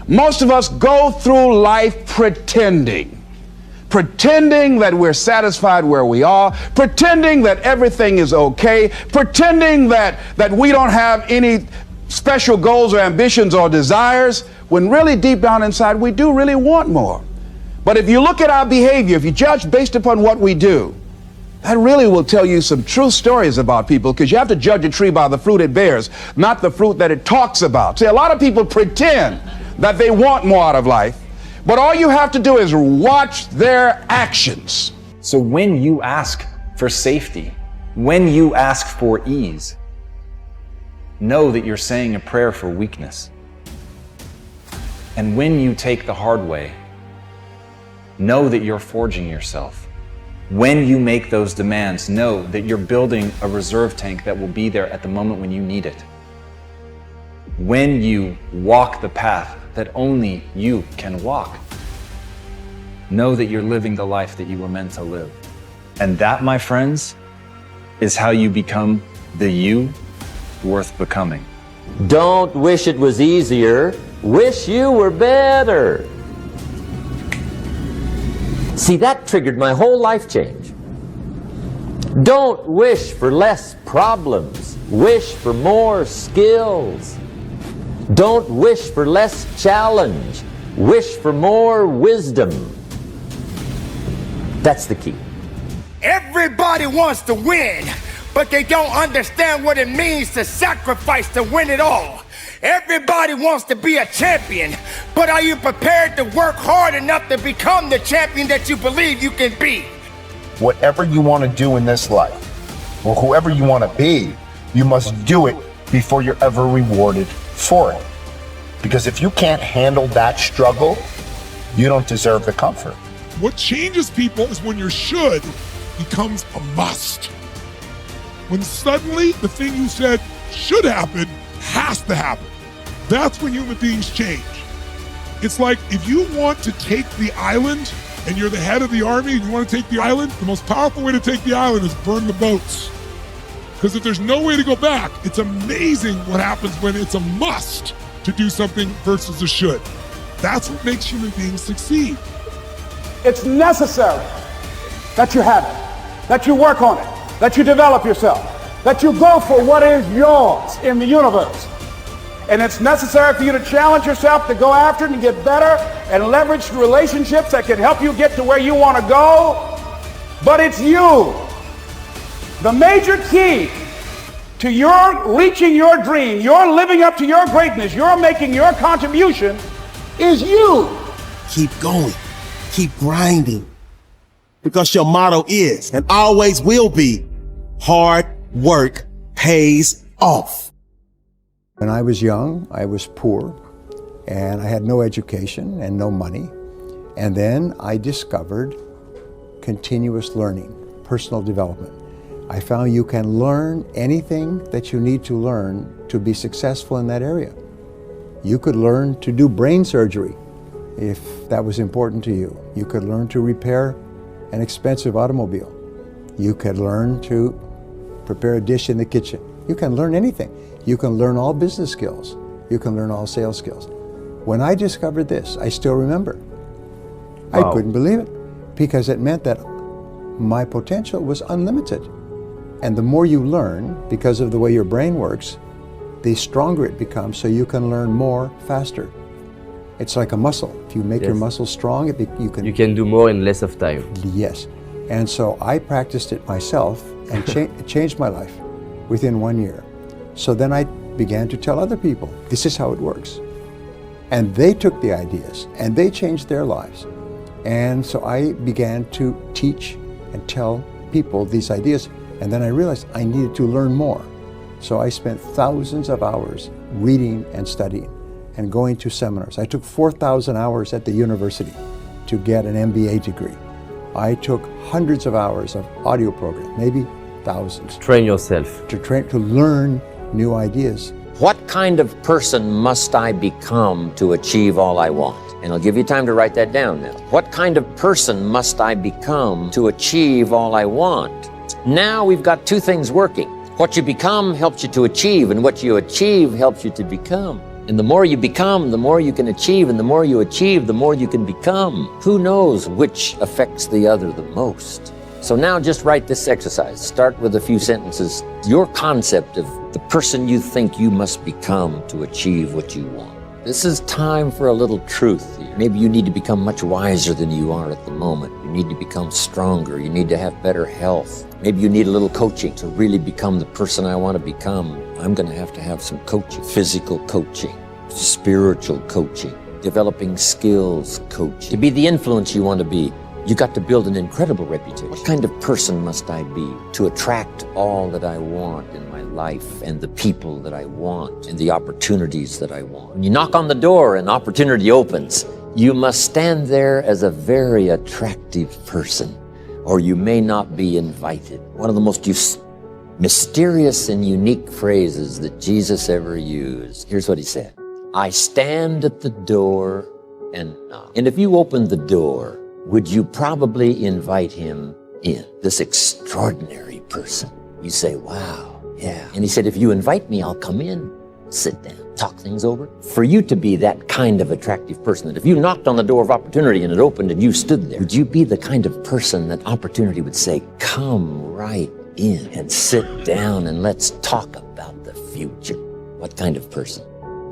Most of us go through life pretending that we're satisfied where we are, pretending that everything is okay, pretending that we don't have any special goals or ambitions or desires, when really deep down inside we do really want more. But if you look at our behavior, if you judge based upon what we do, that really will tell you some true stories about people, because you have to judge a tree by the fruit it bears, not the fruit that it talks about. See, a lot of people pretend that they want more out of life, but all you have to do is watch their actions. So when you ask for safety, when you ask for ease, know that you're saying a prayer for weakness. And when you take the hard way, know that you're forging yourself. When you make those demands, know that you're building a reserve tank that will be there at the moment when you need it. When you walk the path that only you can walk, know that you're living the life that you were meant to live. And that, my friends, is how you become the you worth becoming. Don't wish it was easier, wish you were better. See, that triggered my whole life change. Don't wish for less problems, wish for more skills. Don't wish for less challenge, wish for more wisdom. That's the key. Everybody wants to win, but they don't understand what it means to sacrifice to win it all. Everybody wants to be a champion, but are you prepared to work hard enough to become the champion that you believe you can be? Whatever you want to do in this life, or whoever you want to be, you must do it before you're ever rewarded for it. Because if you can't handle that struggle, you don't deserve the comfort. What changes people is when your should becomes a must. When suddenly the thing you said should happen has to happen. That's when human beings change. It's like if you want to take the island and you're the head of the army and you want to take the island, the most powerful way to take the island is burn the boats. Because if there's no way to go back, it's amazing what happens when it's a must to do something versus a should. That's what makes human beings succeed. It's necessary that you have it, that you work on it, that you develop yourself, that you go for what is yours in the universe. And it's necessary for you to challenge yourself to go after it and get better and leverage relationships that can help you get to where you want to go. But it's you. The major key to your reaching your dream, your living up to your greatness, your making your contribution is you. Keep going. Keep grinding. Because your motto is and always will be, hard work pays off. When I was young, I was poor, and I had no education and no money. And then I discovered continuous learning, personal development. I found you can learn anything that you need to learn to be successful in that area. You could learn to do brain surgery if that was important to you. You could learn to repair an expensive automobile. You could learn to prepare a dish in the kitchen. You can learn anything. You can learn all business skills. You can learn all sales skills. When I discovered this, I still remember. Wow. I couldn't believe it because it meant that my potential was unlimited. And the more you learn, because of the way your brain works, the stronger it becomes so you can learn more faster. It's like a muscle. If you make your muscle strong, you can do more in less of time. Yes. And so I practiced it myself and it changed my life within 1 year. So then I began to tell other people, this is how it works. And they took the ideas and they changed their lives. And so I began to teach and tell people these ideas. And then I realized I needed to learn more. So I spent thousands of hours reading and studying and going to seminars. I took 4,000 hours at the university to get an MBA degree. I took hundreds of hours of audio programs, maybe thousands. Train yourself. To learn new ideas. What kind of person must I become to achieve all I want? And I'll give you time to write that down now. What kind of person must I become to achieve all I want? Now we've got two things working. What you become helps you to achieve, and what you achieve helps you to become. And the more you become, the more you can achieve, and the more you achieve, the more you can become. Who knows which affects the other the most? So now just write this exercise. Start with a few sentences. Your concept of the person you think you must become to achieve what you want. This is time for a little truth here. Maybe you need to become much wiser than you are at the moment. You need to become stronger. You need to have better health. Maybe you need a little coaching to really become the person I want to become. I'm going to have some coaching. Physical coaching, spiritual coaching, developing skills coaching. To be the influence you want to be, you got to build an incredible reputation. What kind of person must I be to attract all that I want in my life and the people that I want and the opportunities that I want? When you knock on the door and opportunity opens, you must stand there as a very attractive person, or you may not be invited. One of the most mysterious and unique phrases that Jesus ever used. Here's what he said. I stand at the door and knock. And if you open the door, would you probably invite him in? This extraordinary person. You say, wow, yeah. And he said, if you invite me, I'll come in, sit down, talk things over. For you to be that kind of attractive person, that if you knocked on the door of opportunity and it opened and you stood there, would you be the kind of person that opportunity would say, come right in and sit down and let's talk about the future? What kind of person?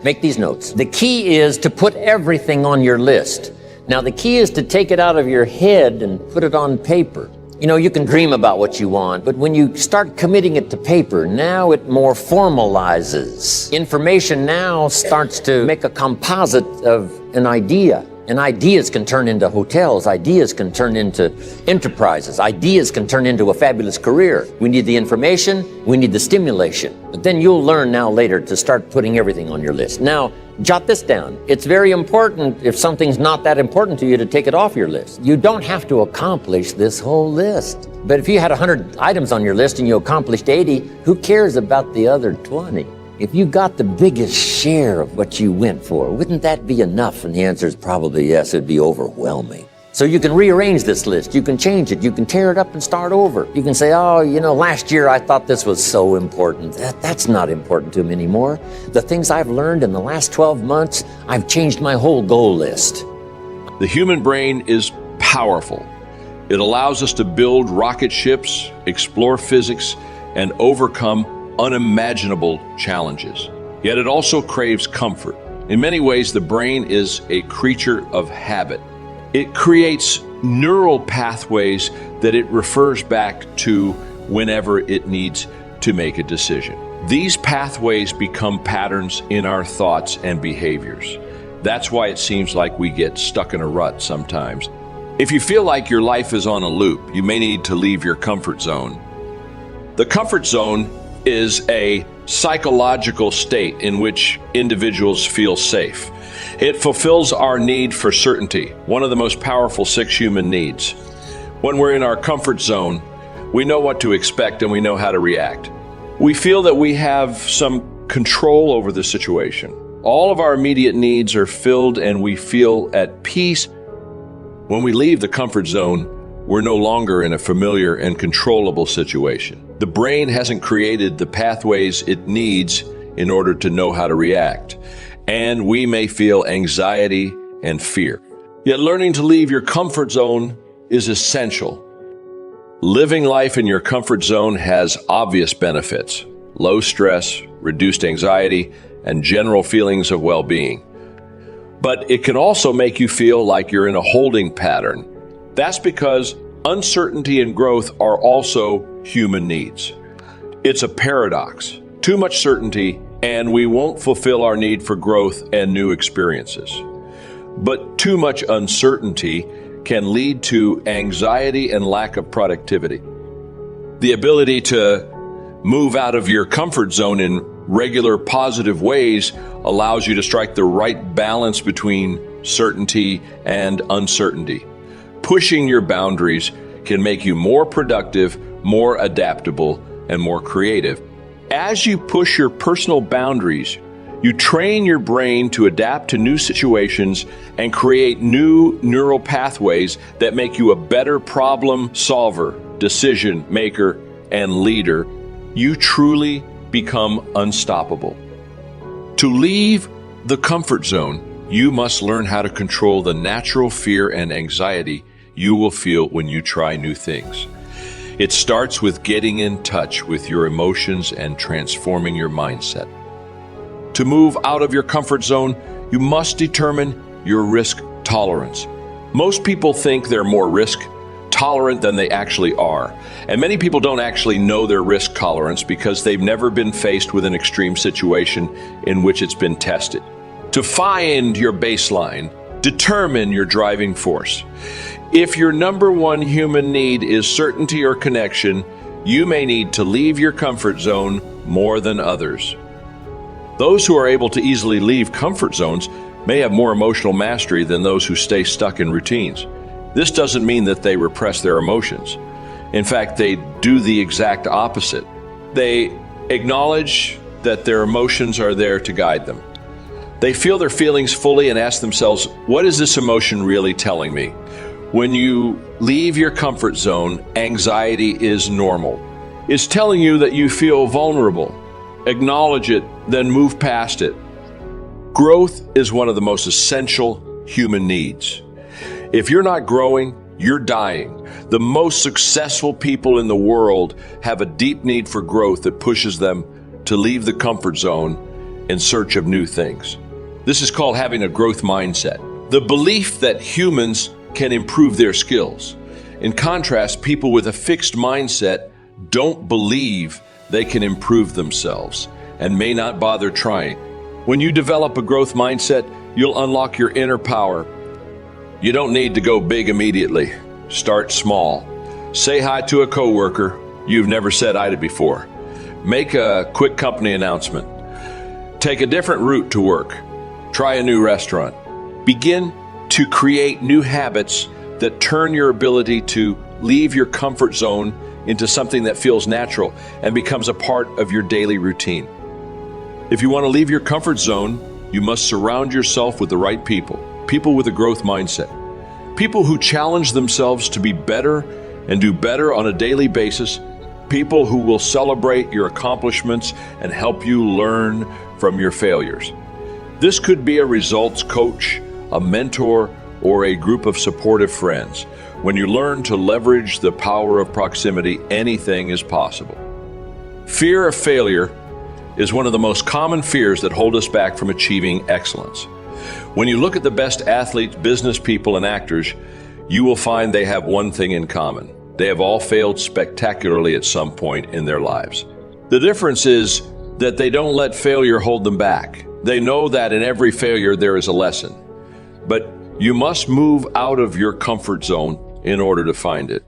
Make these notes. The key is to put everything on your list. Now, the key is to take it out of your head and put it on paper. You know, you can dream about what you want, but when you start committing it to paper, now it more formalizes. Information now starts to make a composite of an idea. And ideas can turn into hotels. Ideas can turn into enterprises. Ideas can turn into a fabulous career. We need the information. We need the stimulation. But then you'll learn now later to start putting everything on your list. Now, jot this down. It's very important, if something's not that important to you, to take it off your list. You don't have to accomplish this whole list. But if you had 100 items on your list and you accomplished 80, who cares about the other 20? If you got the biggest share of what you went for, wouldn't that be enough? And the answer is probably yes, it'd be overwhelming. So you can rearrange this list, you can change it, you can tear it up and start over. You can say, oh, you know, last year I thought this was so important. That's not important to me anymore. The things I've learned in the last 12 months, I've changed my whole goal list. The human brain is powerful. It allows us to build rocket ships, explore physics, and overcome unimaginable challenges. Yet it also craves comfort. In many ways, the brain is a creature of habit. It creates neural pathways that it refers back to whenever it needs to make a decision. These pathways become patterns in our thoughts and behaviors. That's why it seems like we get stuck in a rut sometimes. If you feel like your life is on a loop, you may need to leave your comfort zone. The comfort zone is a psychological state in which individuals feel safe. It fulfills our need for certainty, one of the most powerful 6 human needs. When we're in our comfort zone, we know what to expect and we know how to react. We feel that we have some control over the situation. All of our immediate needs are filled and we feel at peace. When we leave the comfort zone, we're no longer in a familiar and controllable situation. The brain hasn't created the pathways it needs in order to know how to react, and we may feel anxiety and fear. Yet learning to leave your comfort zone is essential. Living life in your comfort zone has obvious benefits: low stress, reduced anxiety, and general feelings of well-being. But it can also make you feel like you're in a holding pattern. That's because uncertainty and growth are also human needs. It's a paradox. Too much certainty, and we won't fulfill our need for growth and new experiences. But too much uncertainty can lead to anxiety and lack of productivity. The ability to move out of your comfort zone in regular positive ways allows you to strike the right balance between certainty and uncertainty. Pushing your boundaries can make you more productive, more adaptable, and more creative. As you push your personal boundaries, you train your brain to adapt to new situations and create new neural pathways that make you a better problem solver, decision maker, and leader. You truly become unstoppable. To leave the comfort zone, you must learn how to control the natural fear and anxiety you will feel when you try new things. It starts with getting in touch with your emotions and transforming your mindset. To move out of your comfort zone, you must determine your risk tolerance. Most people think they're more risk tolerant than they actually are. And many people don't actually know their risk tolerance because they've never been faced with an extreme situation in which it's been tested. To find your baseline, determine your driving force. If your number one human need is certainty or connection, you may need to leave your comfort zone more than others. Those who are able to easily leave comfort zones may have more emotional mastery than those who stay stuck in routines. This doesn't mean that they repress their emotions. In fact, they do the exact opposite. They acknowledge that their emotions are there to guide them. They feel their feelings fully and ask themselves, what is this emotion really telling me? When you leave your comfort zone, anxiety is normal. It's telling you that you feel vulnerable. Acknowledge it, then move past it. Growth is one of the most essential human needs. If you're not growing, you're dying. The most successful people in the world have a deep need for growth that pushes them to leave the comfort zone in search of new things. This is called having a growth mindset. The belief that humans can improve their skills. In contrast, people with a fixed mindset don't believe they can improve themselves and may not bother trying. When you develop a growth mindset, you'll unlock your inner power. You don't need to go big immediately. Start small. Say hi to a coworker you've never said hi to before. Make a quick company announcement. Take a different route to work. Try a new restaurant. Begin to create new habits that turn your ability to leave your comfort zone into something that feels natural and becomes a part of your daily routine. If you want to leave your comfort zone, you must surround yourself with the right people, people with a growth mindset, people who challenge themselves to be better and do better on a daily basis, people who will celebrate your accomplishments and help you learn from your failures. This could be a results coach, a mentor, or a group of supportive friends. When you learn to leverage the power of proximity, anything is possible. Fear of failure is one of the most common fears that hold us back from achieving excellence. When you look at the best athletes, business people, and actors, you will find they have one thing in common. They have all failed spectacularly at some point in their lives. The difference is that they don't let failure hold them back. They know that in every failure there is a lesson. But you must move out of your comfort zone in order to find it.